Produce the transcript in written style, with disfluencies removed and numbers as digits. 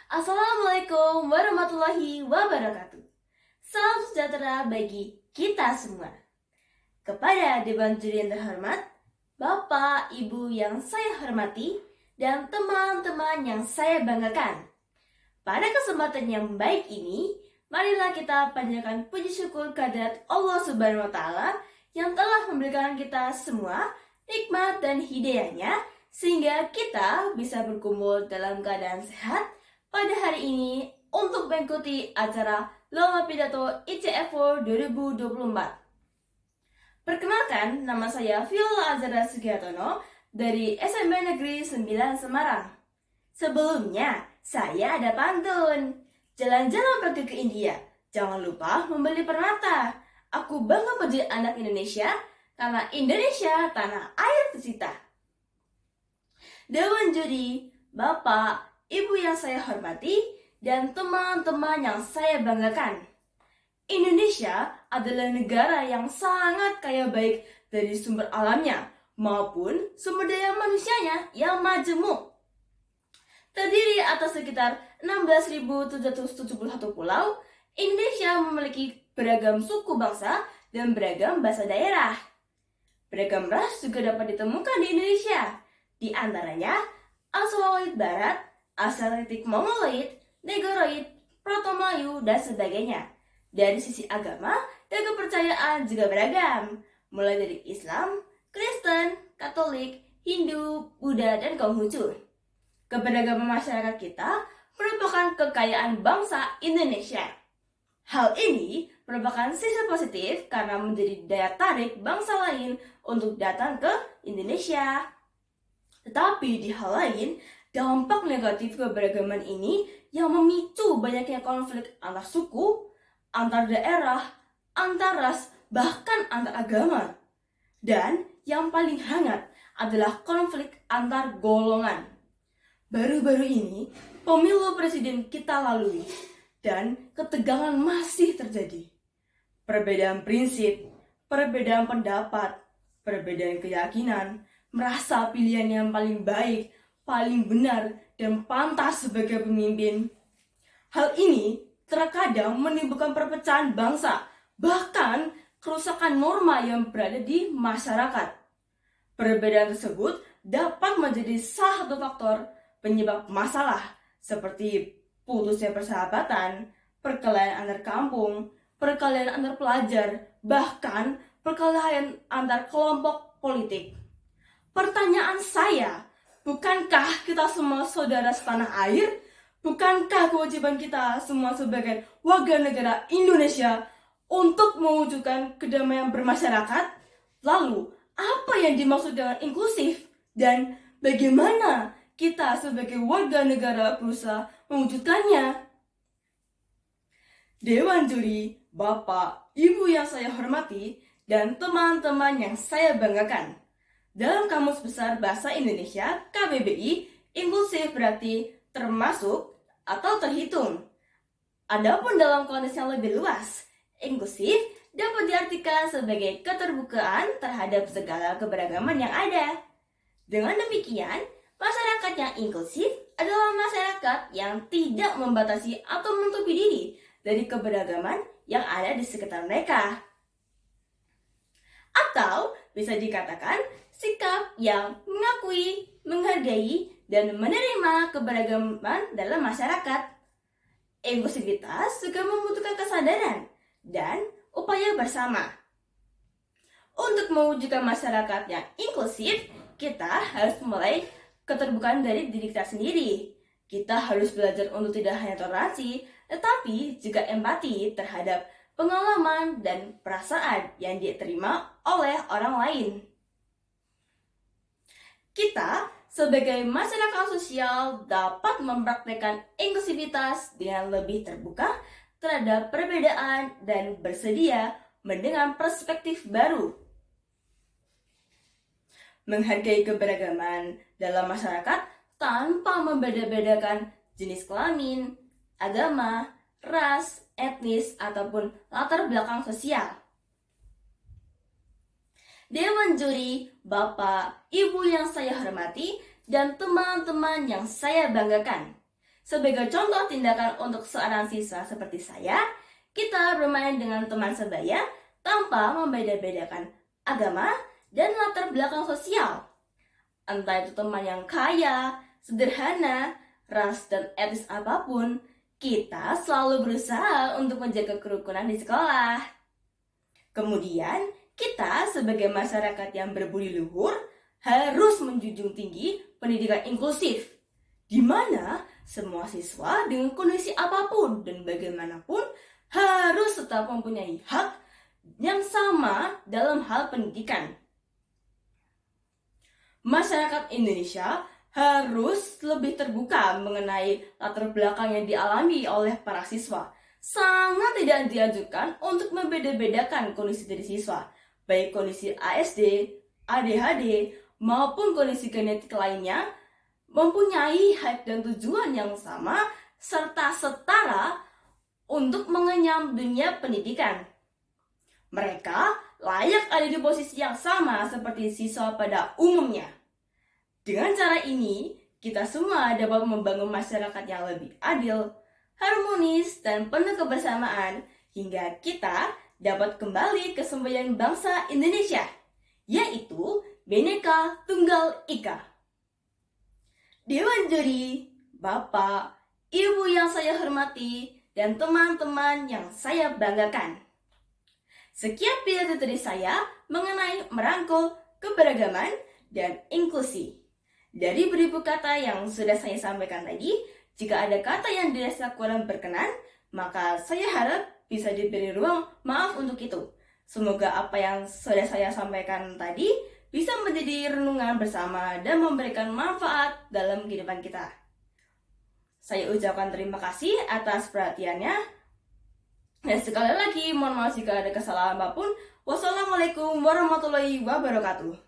Assalamualaikum warahmatullahi wabarakatuh. Salam sejahtera bagi kita semua. Kepada Dewan Juri yang terhormat, Bapak, Ibu yang saya hormati, dan teman-teman yang saya banggakan. Pada kesempatan yang baik ini, marilah kita panjatkan puji syukur kehadirat Allah Subhanahu wa Ta'ala yang telah memberikan kita semua nikmat dan hidayahnya sehingga kita bisa berkumpul dalam keadaan sehat pada hari ini untuk mengikuti acara Lomba Pidato ICF 2024. Perkenalkan, nama saya Viola Azara Sugihartono dari SMP Negeri 9 Semarang. Sebelumnya, saya ada pantun. Jalan-jalan pergi ke India, jangan lupa membeli permata. Aku bangga menjadi anak Indonesia, karena Indonesia tanah air tercinta. Dewan Juri, Bapak, Ibu yang saya hormati, dan teman-teman yang saya banggakan. Indonesia adalah negara yang sangat kaya baik dari sumber alamnya maupun sumber daya manusianya yang majemuk. Terdiri atas sekitar 16.771 pulau, Indonesia memiliki beragam suku bangsa dan beragam bahasa daerah. Beragam ras juga dapat ditemukan di Indonesia, di antaranya Australoid Barat, Australopithecus Mongoloid, Negroid, Proto-Melayu, dan sebagainya. Dari sisi agama dan kepercayaan juga beragam, mulai dari Islam, Kristen, Katolik, Hindu, Buddha, dan Konghucu. Keberagaman masyarakat kita merupakan kekayaan bangsa Indonesia. Hal ini merupakan sisi positif karena menjadi daya tarik bangsa lain untuk datang ke Indonesia. Tetapi di hal lain, dampak negatif keberagaman ini yang memicu banyaknya konflik antar suku, antar daerah, antar ras, bahkan antar agama. Dan yang paling hangat adalah konflik antar golongan. Baru-baru ini, pemilu presiden kita lalui dan ketegangan masih terjadi. Perbedaan prinsip, perbedaan pendapat, perbedaan keyakinan, merasa pilihan yang paling baik, paling benar, dan pantas sebagai pemimpin. Hal ini terkadang menimbulkan perpecahan bangsa, bahkan kerusakan norma yang berada di masyarakat. Perbedaan tersebut dapat menjadi salah satu faktor penyebab masalah, seperti putusnya persahabatan, perkelahian antar kampung, perkelahian antar pelajar, bahkan perkelahian antar kelompok politik. Pertanyaan saya, bukankah kita semua saudara setanah air? Bukankah kewajiban kita semua sebagai warga negara Indonesia untuk mewujudkan kedamaian bermasyarakat? Lalu, apa yang dimaksud dengan inklusif? Dan bagaimana kita sebagai warga negara berusaha mewujudkannya? Dewan Juri, Bapak, Ibu yang saya hormati, dan teman-teman yang saya banggakan. Dalam Kamus Besar Bahasa Indonesia, KBBI, inklusif berarti termasuk atau terhitung. Adapun dalam konteks yang lebih luas, inklusif dapat diartikan sebagai keterbukaan terhadap segala keberagaman yang ada. Dengan demikian, masyarakat yang inklusif adalah masyarakat yang tidak membatasi atau menutupi diri dari keberagaman yang ada di sekitar mereka. Atau bisa dikatakan sikap yang mengakui, menghargai, dan menerima keberagaman dalam masyarakat. Inklusivitas juga membutuhkan kesadaran dan upaya bersama. Untuk mewujudkan masyarakat yang inklusif, kita harus mulai keterbukaan dari diri kita sendiri. Kita harus belajar untuk tidak hanya toleransi, tetapi juga empati terhadap pengalaman dan perasaan yang diterima oleh orang lain. Kita sebagai masyarakat sosial dapat mempraktikkan inklusivitas dengan lebih terbuka terhadap perbedaan dan bersedia mendengar perspektif baru. Menghargai keberagaman dalam masyarakat tanpa membeda-bedakan jenis kelamin, agama, ras, etnis, ataupun latar belakang sosial. Dewan Juri, Bapak, Ibu yang saya hormati, dan teman-teman yang saya banggakan. Sebagai contoh tindakan untuk seorang siswa seperti saya, kita bermain dengan teman sebaya tanpa membeda-bedakan agama dan latar belakang sosial. Entah itu teman yang kaya, sederhana, ras dan etnis apapun, kita selalu berusaha untuk menjaga kerukunan di sekolah. Kemudian, kita sebagai masyarakat yang berbudi luhur harus menjunjung tinggi pendidikan inklusif, di mana semua siswa dengan kondisi apapun dan bagaimanapun harus tetap mempunyai hak yang sama dalam hal pendidikan. Masyarakat Indonesia harus lebih terbuka mengenai latar belakang yang dialami oleh para siswa. Sangat tidak dianjurkan untuk membeda-bedakan kondisi dari siswa, baik kondisi ASD, ADHD, maupun kondisi genetik lainnya, mempunyai hak dan tujuan yang sama serta setara untuk mengenyam dunia pendidikan. Mereka layak ada di posisi yang sama seperti siswa pada umumnya. Dengan cara ini, kita semua dapat membangun masyarakat yang lebih adil, harmonis, dan penuh kebersamaan hingga kita dapat kembali ke semboyan bangsa Indonesia, yaitu Bhinneka Tunggal Ika. Dewan juri, Bapak, Ibu yang saya hormati, dan teman-teman yang saya banggakan. Sekian pidato dari saya mengenai merangkul keberagaman dan inklusi. Dari beribu kata yang sudah saya sampaikan tadi, jika ada kata yang dirasa kurang berkenan, maka saya harap bisa diberi ruang maaf untuk itu. Semoga apa yang sudah saya sampaikan tadi bisa menjadi renungan bersama dan memberikan manfaat dalam kehidupan kita. Saya ucapkan terima kasih atas perhatiannya. Dan sekali lagi, mohon maaf jika ada kesalahan apapun. Wassalamualaikum warahmatullahi wabarakatuh.